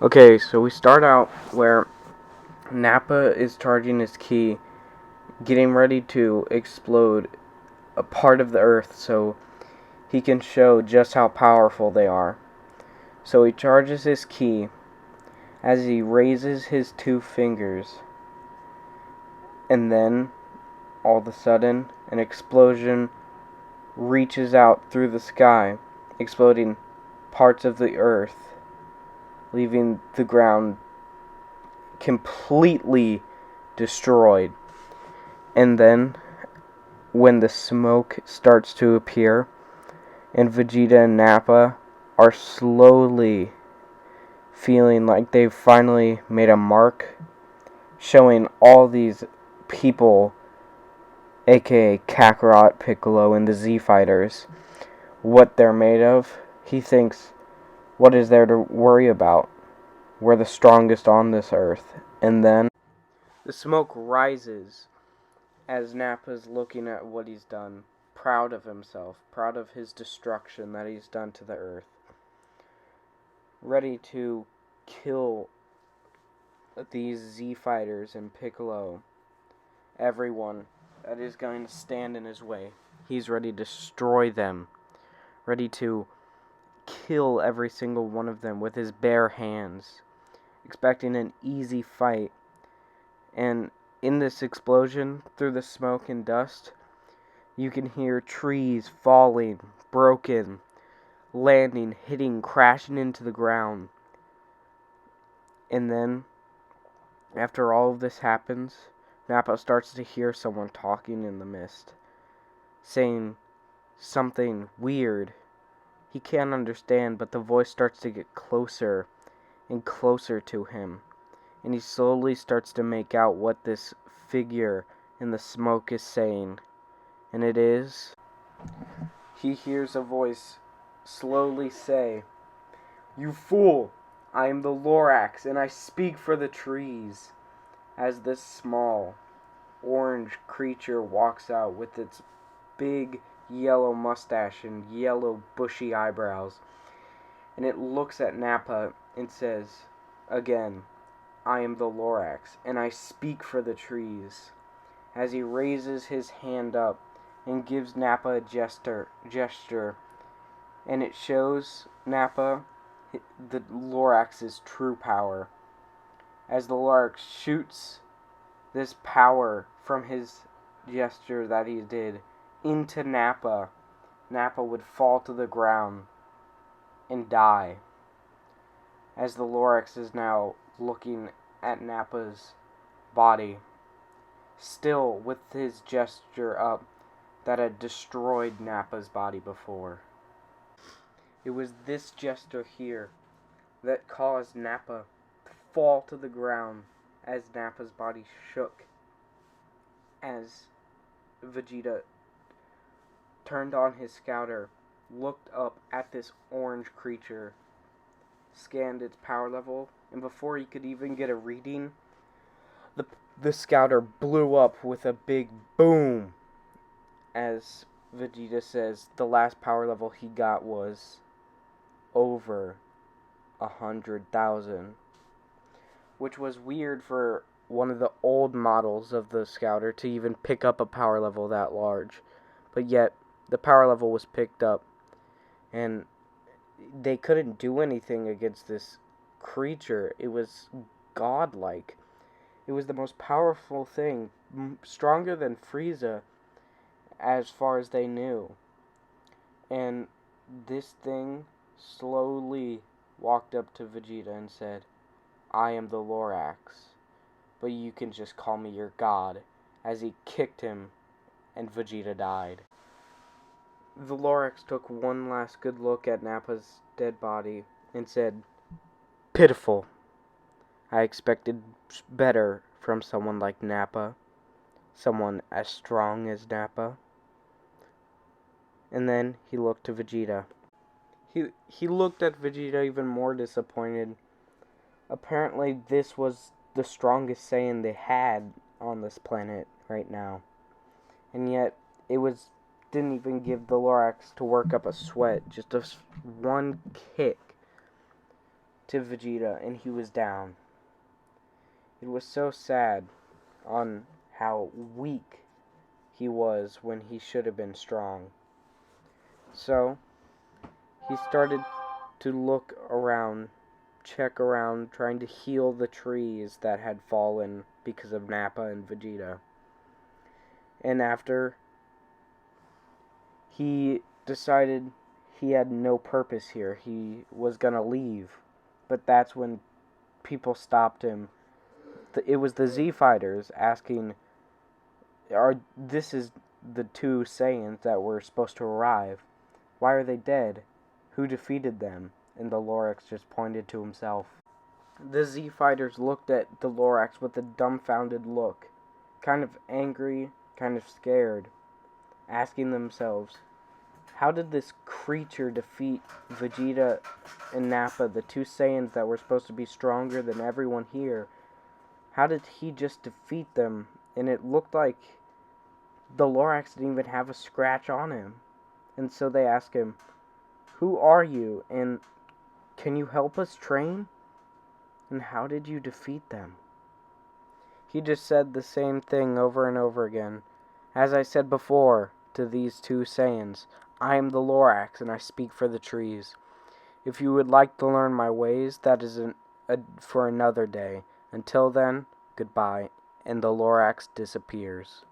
Okay, so we start out where Nappa is charging his key, getting ready to explode a part of the Earth so he can show just how powerful they are. So he charges his key as he raises his two fingers, and then, all of a sudden, an explosion reaches out through the sky, exploding parts of the Earth, leaving the ground completely destroyed. And then, when the smoke starts to appear, and Vegeta and Nappa are slowly feeling like they've finally made a mark, showing all these people, aka Kakarot, Piccolo, and the Z Fighters, what they're made of. He thinks, what is there to worry about? We're the strongest on this earth. And then the smoke rises as Nappa's looking at what he's done, proud of himself, proud of his destruction that he's done to the earth, ready to kill these Z Fighters and Piccolo, everyone that is going to stand in his way. He's ready to destroy them, ready to kill every single one of them with his bare hands, expecting an easy fight. And in this explosion, through the smoke and dust, you can hear trees falling, broken, landing, hitting, crashing into the ground. And then, after all of this happens, Nappa starts to hear someone talking in the mist, saying something weird. He can't understand, but the voice starts to get closer and closer to him. And he slowly starts to make out what this figure in the smoke is saying. And it is, he hears a voice slowly say, "You fool! I am the Lorax, and I speak for the trees." As this small, orange creature walks out with its big yellow mustache and yellow bushy eyebrows. And it looks at Nappa and says, again, "I am the Lorax, and I speak for the trees." As he raises his hand up and gives Nappa a gesture, and it shows Nappa the Lorax's true power. As the Lorax shoots this power from his gesture that he did into Nappa, Nappa would fall to the ground and die. As the Lorax is now looking at Nappa's body, still with his gesture up that had destroyed Nappa's body before. It was this gesture here that caused Nappa to fall to the ground as Nappa's body shook, as Vegeta turned on his scouter, looked up at this orange creature, scanned its power level, and before he could even get a reading, the scouter blew up with a big boom. As Vegeta says, the last power level he got was over 100,000, which was weird for one of the old models of the scouter to even pick up a power level that large. But yet, the power level was picked up, and they couldn't do anything against this creature. It was godlike. It was the most powerful thing, stronger than Frieza, as far as they knew. And this thing slowly walked up to Vegeta and said, "I am the Lorax, but you can just call me your god," as he kicked him and Vegeta died. The Lorax took one last good look at Nappa's dead body and said, "Pitiful. I expected better from someone like Nappa, someone as strong as Nappa." And then he looked to Vegeta. He looked at Vegeta even more disappointed. Apparently this was the strongest Saiyan they had on this planet right now. And yet it didn't even give the Lorax to work up a sweat, just one kick to Vegeta, and he was down. It was so sad on how weak he was when he should have been strong. So, he started to look around, check around, trying to heal the trees that had fallen because of Nappa and Vegeta. And after he decided he had no purpose here, he was gonna leave. But that's when people stopped him. It was the Z Fighters asking, this is the two Saiyans that were supposed to arrive. Why are they dead? Who defeated them? And the Lorax just pointed to himself. The Z Fighters looked at the Lorax with a dumbfounded look, kind of angry, kind of scared, asking themselves, how did this creature defeat Vegeta and Nappa, the two Saiyans that were supposed to be stronger than everyone here? How did he just defeat them? And it looked like the Lorax didn't even have a scratch on him. And so they asked him, who are you? And can you help us train? And how did you defeat them? He just said the same thing over and over again. As I said before to these two Saiyans, I am the Lorax and I speak for the trees. If you would like to learn my ways, that is for another day. Until then, goodbye. And the Lorax disappears.